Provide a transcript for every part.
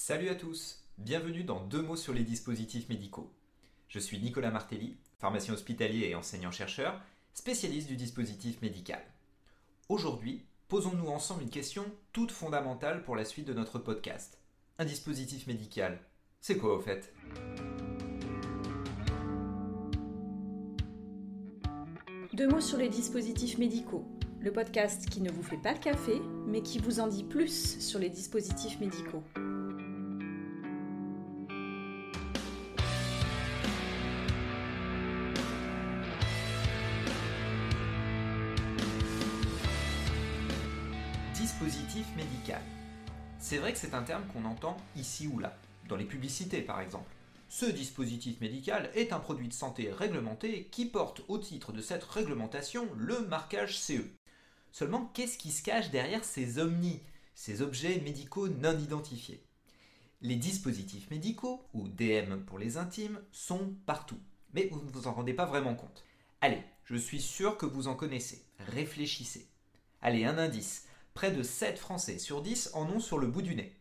Salut à tous, bienvenue dans 2 mots sur les dispositifs médicaux. Je suis Nicolas Martelly, pharmacien hospitalier et enseignant-chercheur, spécialiste du dispositif médical. Aujourd'hui, posons-nous ensemble une question toute fondamentale pour la suite de notre podcast. Un dispositif médical, c'est quoi au fait ? Deux mots sur les dispositifs médicaux, le podcast qui ne vous fait pas le café, mais qui vous en dit plus sur les dispositifs médicaux. Dispositif médical. C'est vrai que c'est un terme qu'on entend ici ou là, dans les publicités par exemple. Ce dispositif médical est un produit de santé réglementé qui porte au titre de cette réglementation le marquage CE. Seulement, qu'est-ce qui se cache derrière ces OMNI, ces objets médicaux non identifiés ? Les dispositifs médicaux, ou DM pour les intimes, sont partout, mais vous ne vous en rendez pas vraiment compte. Allez, je suis sûr que vous en connaissez, réfléchissez. Allez, un indice, près de 7 Français sur 10 en ont sur le bout du nez.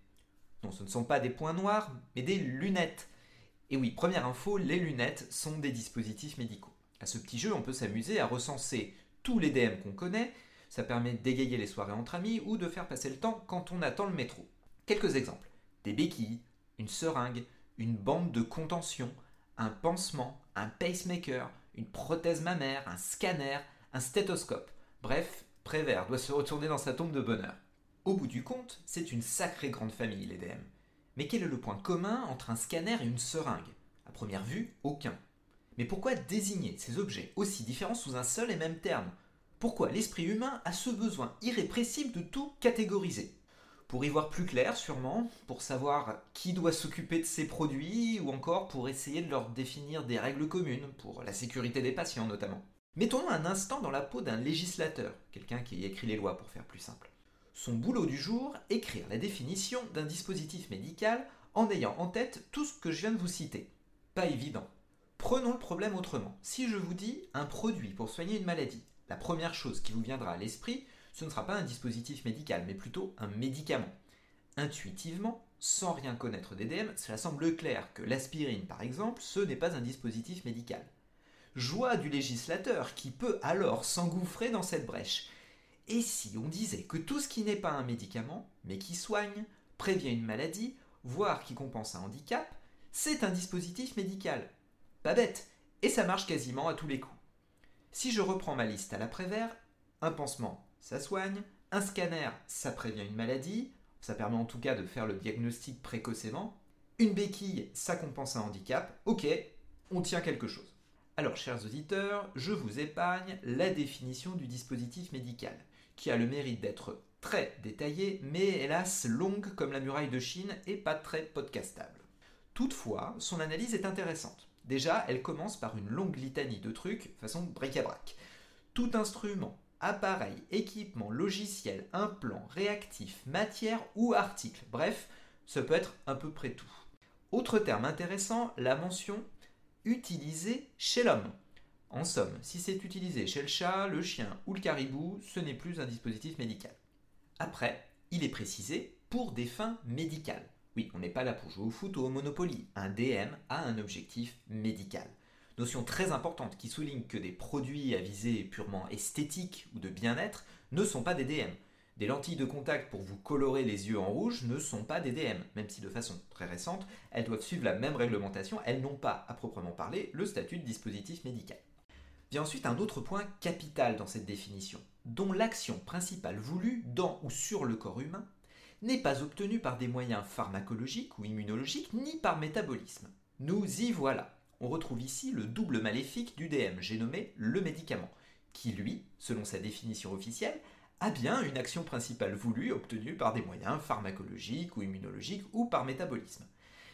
Non, ce ne sont pas des points noirs, mais des lunettes. Et oui, première info, les lunettes sont des dispositifs médicaux. À ce petit jeu, on peut s'amuser à recenser tous les DM qu'on connaît. Ça permet d'égayer les soirées entre amis ou de faire passer le temps quand on attend le métro. Quelques exemples. Des béquilles, une seringue, une bande de contention, un pansement, un pacemaker, une prothèse mammaire, un scanner, un stéthoscope. Bref, Prévert doit se retourner dans sa tombe de bonheur. Au bout du compte, c'est une sacrée grande famille, les DM. Mais quel est le point commun entre un scanner et une seringue ? À première vue, aucun. Mais pourquoi désigner ces objets aussi différents sous un seul et même terme ? Pourquoi l'esprit humain a ce besoin irrépressible de tout catégoriser ? Pour y voir plus clair, sûrement, pour savoir qui doit s'occuper de ces produits, ou encore pour essayer de leur définir des règles communes, pour la sécurité des patients notamment. Mettons-nous un instant dans la peau d'un législateur, quelqu'un qui écrit les lois pour faire plus simple. Son boulot du jour, écrire la définition d'un dispositif médical en ayant en tête tout ce que je viens de vous citer. Pas évident. Prenons le problème autrement. Si je vous dis un produit pour soigner une maladie, la première chose qui vous viendra à l'esprit, ce ne sera pas un dispositif médical, mais plutôt un médicament. Intuitivement, sans rien connaître des DM, cela semble clair que l'aspirine, par exemple, ce n'est pas un dispositif médical. Joie du législateur qui peut alors s'engouffrer dans cette brèche. Et si on disait que tout ce qui n'est pas un médicament, mais qui soigne, prévient une maladie, voire qui compense un handicap, c'est un dispositif médical. Pas bête, et ça marche quasiment à tous les coups. Si je reprends ma liste à la Prévert, un pansement, ça soigne, un scanner, ça prévient une maladie, ça permet en tout cas de faire le diagnostic précocement, une béquille, ça compense un handicap, ok, on tient quelque chose. Alors, chers auditeurs, je vous épargne la définition du dispositif médical, qui a le mérite d'être très détaillée, mais hélas longue comme la muraille de Chine et pas très podcastable. Toutefois, son analyse est intéressante. Déjà, elle commence par une longue litanie de trucs façon bric-à-brac. Tout instrument, appareil, équipement, logiciel, implant, réactif, matière ou article, bref, ça peut être à peu près tout. Autre terme intéressant, la mention utilisé chez l'homme. En somme, si c'est utilisé chez le chat, le chien ou le caribou, ce n'est plus un dispositif médical. Après, il est précisé pour des fins médicales. Oui, on n'est pas là pour jouer au foot ou au Monopoly. Un DM a un objectif médical. Notion très importante qui souligne que des produits à visée purement esthétique ou de bien-être ne sont pas des DM. Des lentilles de contact pour vous colorer les yeux en rouge ne sont pas des DM, même si de façon très récente, elles doivent suivre la même réglementation, elles n'ont pas, à proprement parler, le statut de dispositif médical. Vient ensuite un autre point capital dans cette définition, dont l'action principale voulue dans ou sur le corps humain n'est pas obtenue par des moyens pharmacologiques ou immunologiques, ni par métabolisme. Nous y voilà. On retrouve ici le double maléfique du DM, j'ai nommé le médicament, qui lui, selon sa définition officielle, a bien une action principale voulue obtenue par des moyens pharmacologiques ou immunologiques ou par métabolisme.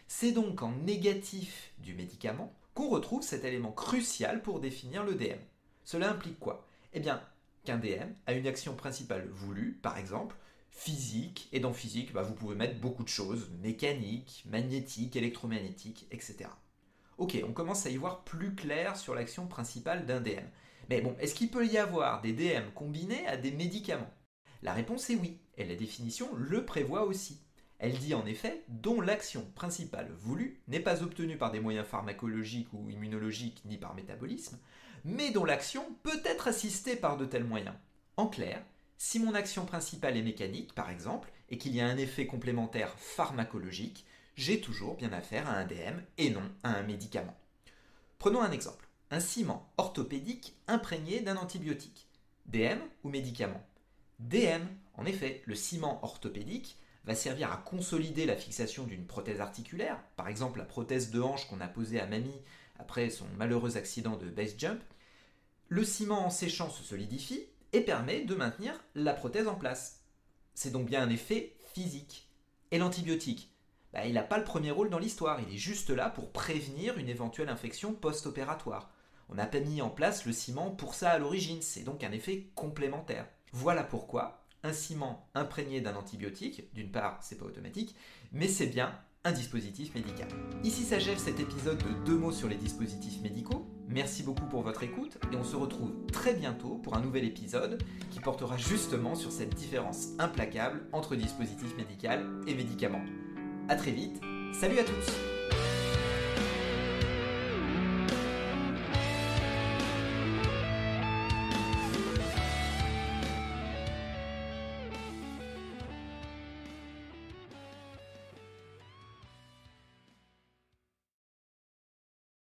C'est donc en négatif du médicament qu'on retrouve cet élément crucial pour définir le DM. Cela implique quoi ? Eh bien, qu'un DM a une action principale voulue, par exemple, physique, et dans physique, vous pouvez mettre beaucoup de choses, mécanique, magnétique, électromagnétique, etc. Ok, on commence à y voir plus clair sur l'action principale d'un DM. Mais bon, est-ce qu'il peut y avoir des DM combinés à des médicaments ? La réponse est oui, et la définition le prévoit aussi. Elle dit en effet « dont l'action principale voulue n'est pas obtenue par des moyens pharmacologiques ou immunologiques ni par métabolisme, mais dont l'action peut être assistée par de tels moyens. » En clair, si mon action principale est mécanique, par exemple, et qu'il y a un effet complémentaire pharmacologique, j'ai toujours bien affaire à un DM et non à un médicament. Prenons un exemple. Un ciment orthopédique imprégné d'un antibiotique. DM ou médicament ? DM, en effet, le ciment orthopédique va servir à consolider la fixation d'une prothèse articulaire, par exemple la prothèse de hanche qu'on a posée à mamie après son malheureux accident de base jump. Le ciment en séchant se solidifie et permet de maintenir la prothèse en place. C'est donc bien un effet physique. Et l'antibiotique ? Il n'a pas le premier rôle dans l'histoire, il est juste là pour prévenir une éventuelle infection post-opératoire. On n'a pas mis en place le ciment pour ça à l'origine, c'est donc un effet complémentaire. Voilà pourquoi un ciment imprégné d'un antibiotique, d'une part c'est pas automatique, mais c'est bien un dispositif médical. Ici s'achève cet épisode de 2 mots sur les dispositifs médicaux. Merci beaucoup pour votre écoute et on se retrouve très bientôt pour un nouvel épisode qui portera justement sur cette différence implacable entre dispositif médical et médicament. A très vite, salut à tous!